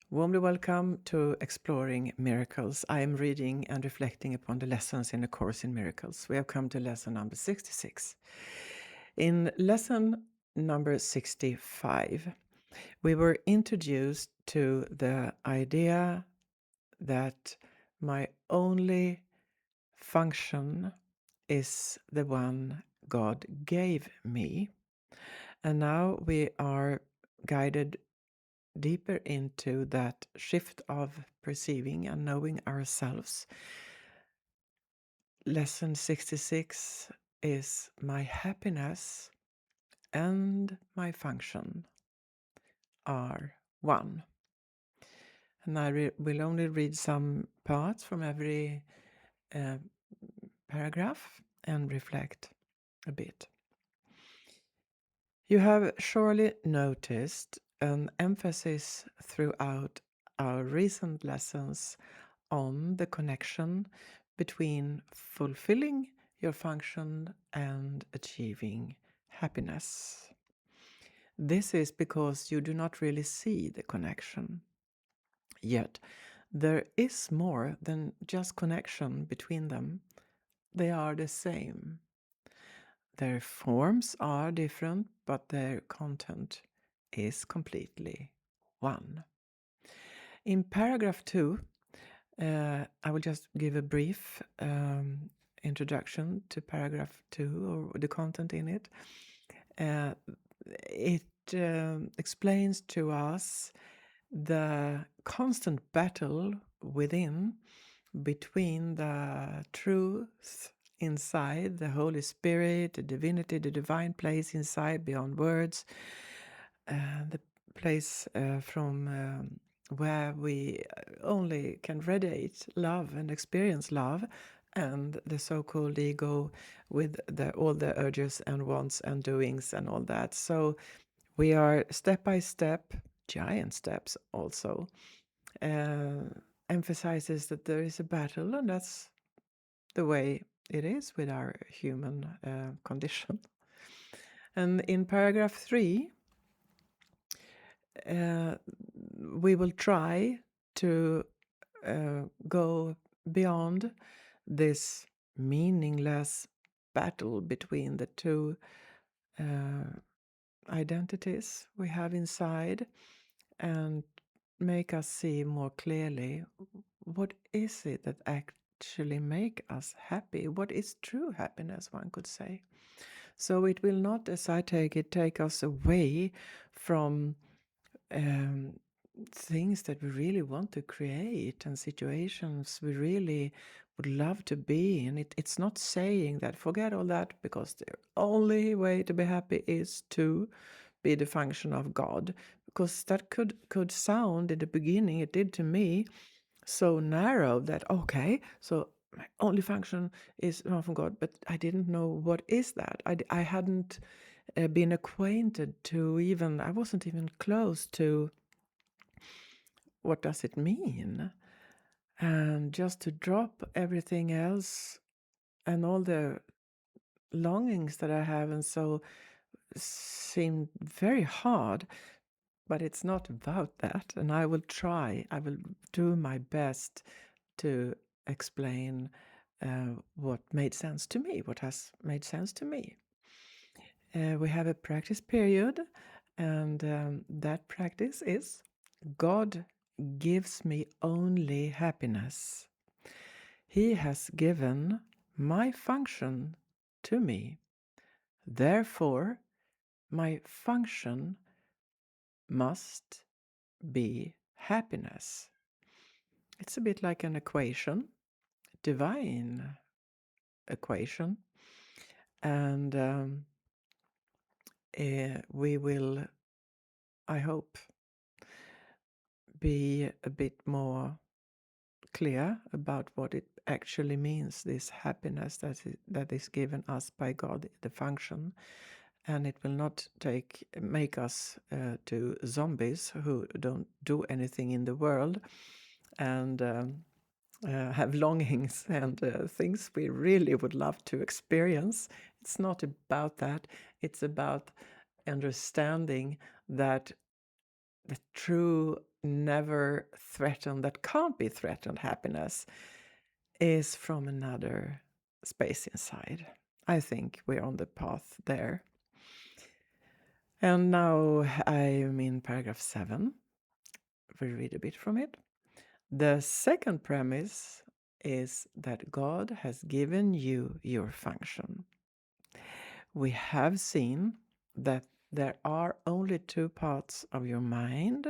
Warmly welcome to Exploring Miracles. I am reading and reflecting upon the lessons in A Course in Miracles. We have come to lesson number 66. In lesson number 65, we were introduced to the idea that my only function is the one God gave me. And now we are guided deeper into that shift of perceiving and knowing ourselves. Lesson 66 is my happiness and my function are one. And I will only read some parts from every paragraph and reflect a bit. You have surely noticed an emphasis throughout our recent lessons on the connection between fulfilling your function and achieving happiness. This is because you do not really see the connection. Yet, there is more than just connection between them. They are the same. Their forms are different, but their content is completely one. In paragraph 2, I will just give a brief introduction to paragraph 2 or the content in it. It explains to us the constant battle within between the truth inside, the Holy Spirit, the divinity, the divine place inside beyond words, the place from where we only can radiate love and experience love, and the so-called ego with all the urges and wants and doings and all that. So we are step by step, giant steps also, emphasizes that there is a battle, and that's the way it is with our human condition. And in paragraph 3, we will try to go beyond this meaningless battle between the two identities we have inside and make us see more clearly what is it that actually make us happy. What is true happiness, one could say. So it will not, as I take us away from things that we really want to create and situations we really would love to be in. It's not saying that forget all that because the only way to be happy is to be the function of God, because that could sound in the beginning, it did to me, so narrow that okay, so my only function is from God, but I didn't know what is that. I hadn't been acquainted to, even I wasn't even close to what does it mean, and just to drop everything else and all the longings that I have, and so seemed very hard. But it's not about that, and I will do my best to explain what made sense to me, what has made sense to me. We have a practice period, and that practice is God gives me only happiness. He has given my function to me. Therefore, my function must be happiness. It's a bit like an equation, divine equation, and we will, I hope, be a bit more clear about what it actually means, this happiness that is given us by God, the function, and it will not make us to zombies who don't do anything in the world and have longings and things we really would love to experience. It's not about that. It's about understanding that the true, never threatened, that can't be threatened happiness is from another space inside. I think we're on the path there. And now I'm in paragraph 7. We read a bit from it. The second premise is that God has given you your function. We have seen that there are only two parts of your mind.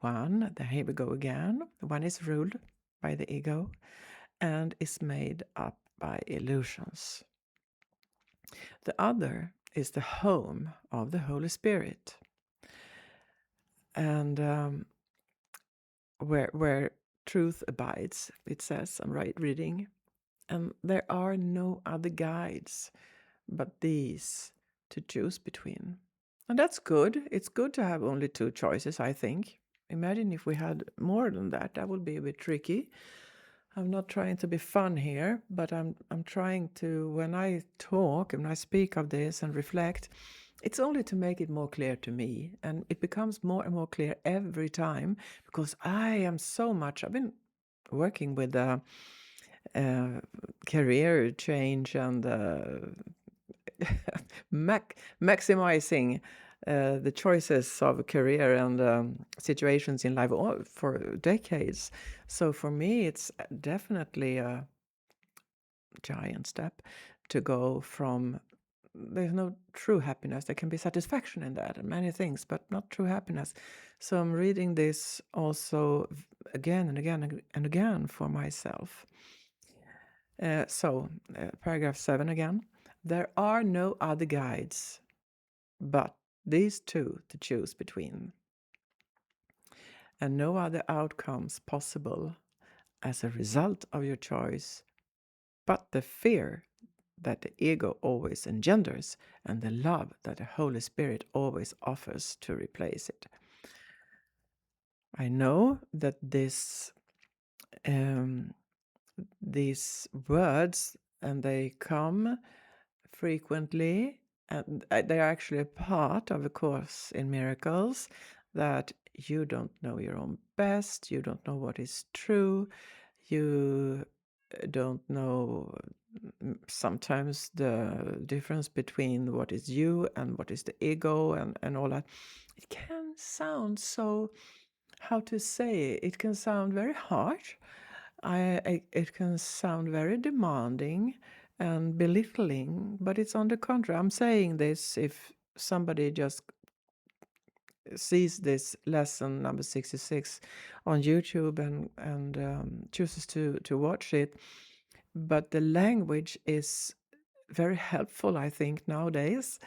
One, here we go again, one is ruled by the ego and is made up by illusions. The other is the home of the Holy Spirit, and where truth abides, it says, I'm reading, and there are no other guides but these to choose between. And that's good. It's good to have only two choices, I think. Imagine if we had more than that. That would be a bit tricky. I'm not trying to be fun here, but I'm trying to, when I talk and I speak of this and reflect, it's only to make it more clear to me. And it becomes more and more clear every time, because I've been working with career change and maximizing the choices of career and situations in life for decades. So for me, it's definitely a giant step to go from, there's no true happiness. There can be satisfaction in that and many things, but not true happiness. So I'm reading this also again and again and again for myself. Paragraph 7 again. There are no other guides but these two to choose between, and no other outcomes possible as a result of your choice but the fear that the ego always engenders and the love that the Holy Spirit always offers to replace it. I know that these words, and they come frequently, and they are actually a part of a Course in Miracles, that you don't know your own best, you don't know what is true, you don't know sometimes the difference between what is you and what is the ego and all that. It can sound so, how to say, it can sound very harsh. It can sound very demanding and belittling, but it's on the contrary. I'm saying this if somebody just sees this lesson number 66 on YouTube and chooses to watch it. But the language is very helpful, I think, nowadays,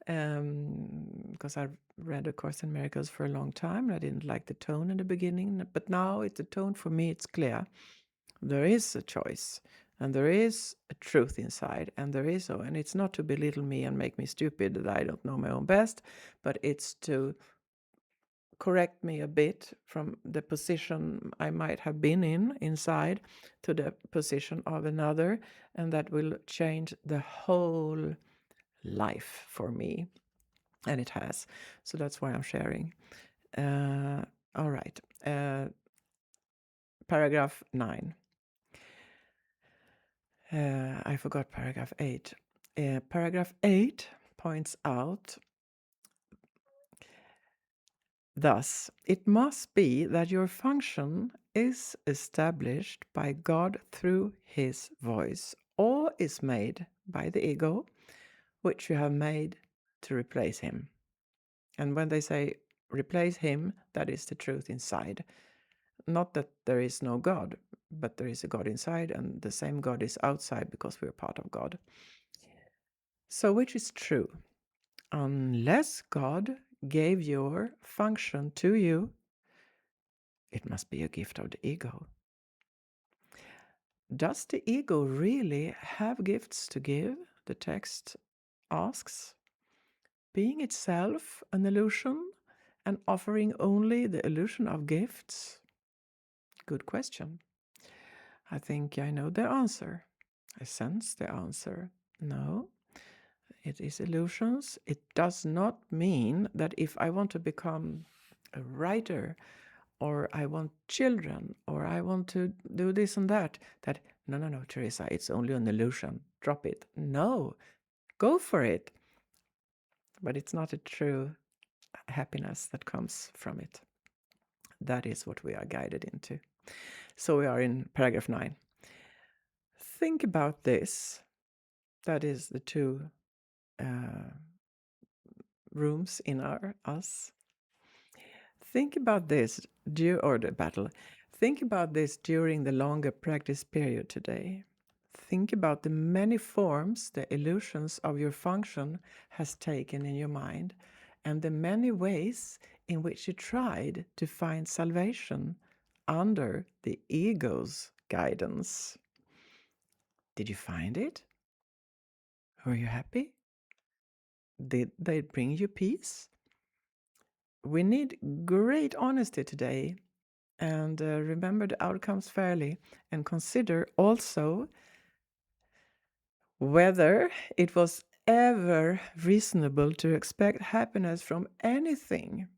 because I've read A Course in Miracles for a long time. And I didn't like the tone in the beginning, but now the tone for me, it's clear. There is a choice, and there is a truth inside, and and it's not to belittle me and make me stupid that I don't know my own best, but it's to correct me a bit from the position I might have been inside to the position of another, and that will change the whole life for me, and it has. So that's why I'm sharing. All right. Paragraph 9. I forgot paragraph 8. Paragraph 8 points out, thus, it must be that your function is established by God through his voice, or is made by the ego, which you have made to replace him. And when they say replace him, that is the truth inside. Not that there is no God, but there is a God inside, and the same God is outside because we're part of God. So which is true? Unless God gave your function to you, it must be a gift of the ego. Does the ego really have gifts to give? The text asks. Being itself an illusion and offering only the illusion of gifts? Good question. I think I know the answer. I sense the answer. No, it is illusions. It does not mean that if I want to become a writer, or I want children, or I want to do this and that. That, no, no, no, Teresa, it's only an illusion. Drop it. No, go for it. But it's not a true happiness that comes from it. That is what we are guided into. So we are in paragraph 9. Think about this. That is the two rooms in us. Think about this, or the battle. Think about this during the longer practice period today. Think about the many forms the illusions of your function has taken in your mind, and the many ways in which you tried to find salvation under the ego's guidance. Did you find it? Were you happy? Did they bring you peace? We need great honesty today, and remember the outcomes fairly, and consider also whether it was ever reasonable to expect happiness from anything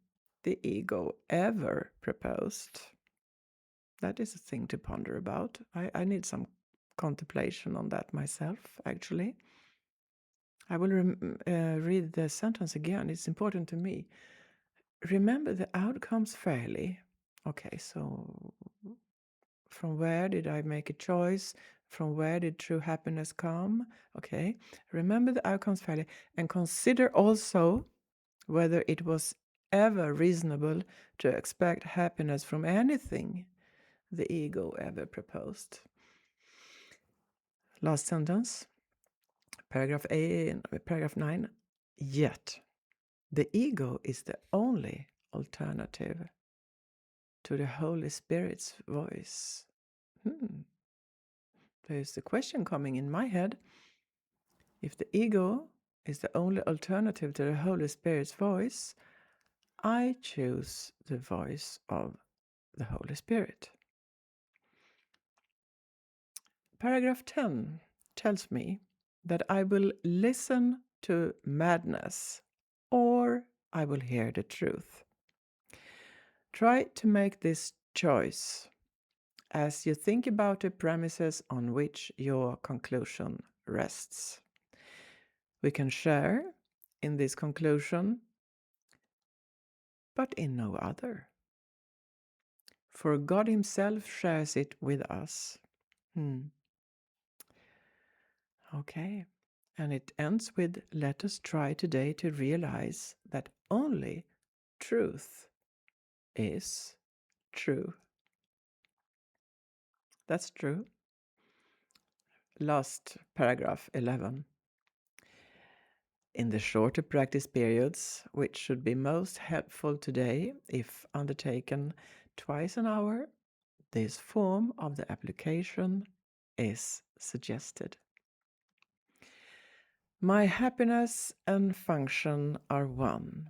the ego ever proposed. That is a thing to ponder about. I need some contemplation on that myself, actually. I will read the sentence again. It's important to me. Remember the outcomes fairly. Okay, so from where did I make a choice? From where did true happiness come? Okay, remember the outcomes fairly, and consider also whether it was ever reasonable to expect happiness from anything the ego ever proposed. Last sentence, paragraph 9. Yet, the ego is the only alternative to the Holy Spirit's voice. There's the question coming in my head. If the ego is the only alternative to the Holy Spirit's voice, I choose the voice of the Holy Spirit. Paragraph 10 tells me that I will listen to madness or I will hear the truth. Try to make this choice as you think about the premises on which your conclusion rests. We can share in this conclusion, but in no other. For God Himself shares it with us. Okay. And it ends with, let us try today to realize that only truth is true. That's true. Last paragraph, 11. In the shorter practice periods, which should be most helpful today if undertaken twice an hour, this form of the application is suggested. My happiness and function are one,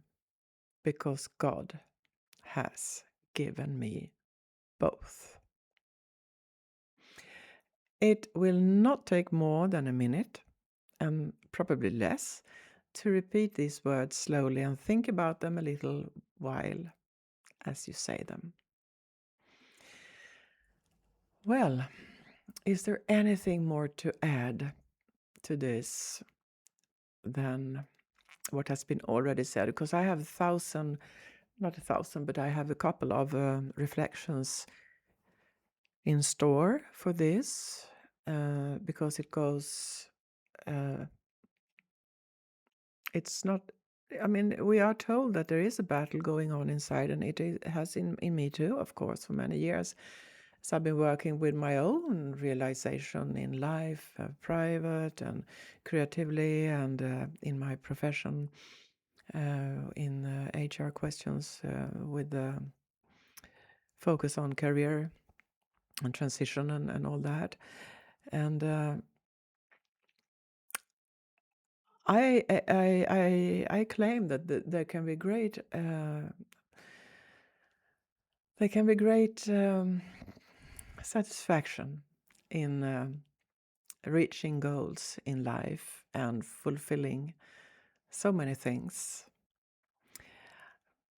because God has given me both. It will not take more than a minute, and probably less, to repeat these words slowly and think about them a little while as you say them. Well, is there anything more to add to this than what has been already said? Because I have not a thousand, but I have a couple of reflections in store for this, because it goes, it's not, I mean, we are told that there is a battle going on inside, and has in me too, of course, for many years. So I've been working with my own realization in life, private and creatively, and in my profession, in HR questions, with the focus on career and transition and all that. And I claim that there can be great satisfaction in reaching goals in life and fulfilling so many things.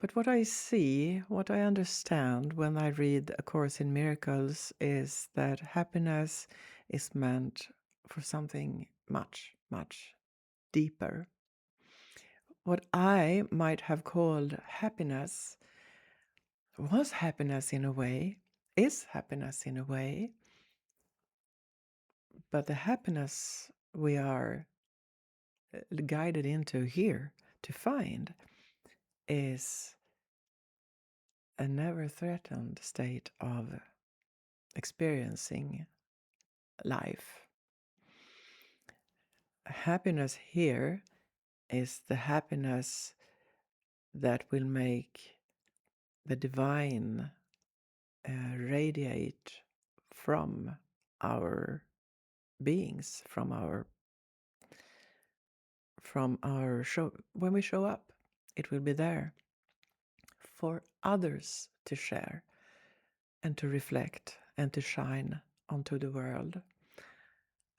But what I see, what I understand when I read A Course in Miracles is that happiness is meant for something much, much deeper. What I might have called happiness was happiness in a way, is happiness in a way, but the happiness we are guided into here to find is a never threatened state of experiencing life. Happiness here is the happiness that will make the divine radiate from our beings, from our show. When we show up, it will be there for others to share and to reflect and to shine onto the world.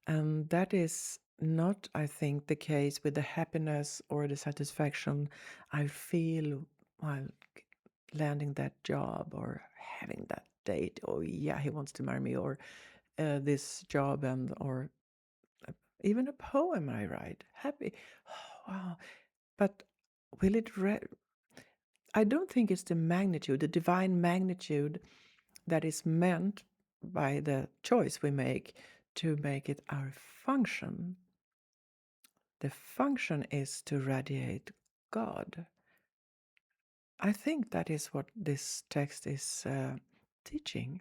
And that is not, I think, the case with the happiness or the satisfaction I feel while landing that job or having that date. Oh, yeah, he wants to marry me, or this job, and or even a poem I write. Happy. Oh, wow. But will it? I don't think it's the magnitude, the divine magnitude that is meant by the choice we make to make it our function. The function is to radiate God. I think that is what this text is teaching.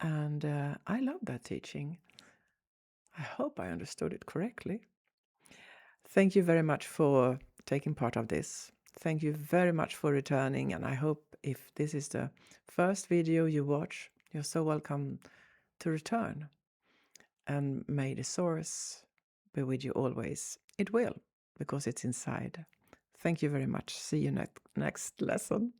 And I love that teaching. I hope I understood it correctly. Thank you very much for taking part of this. Thank you very much for returning. And I hope if this is the first video you watch, you're so welcome to return. And may the source be with you always. It will, because it's inside. Thank you very much. See you next lesson.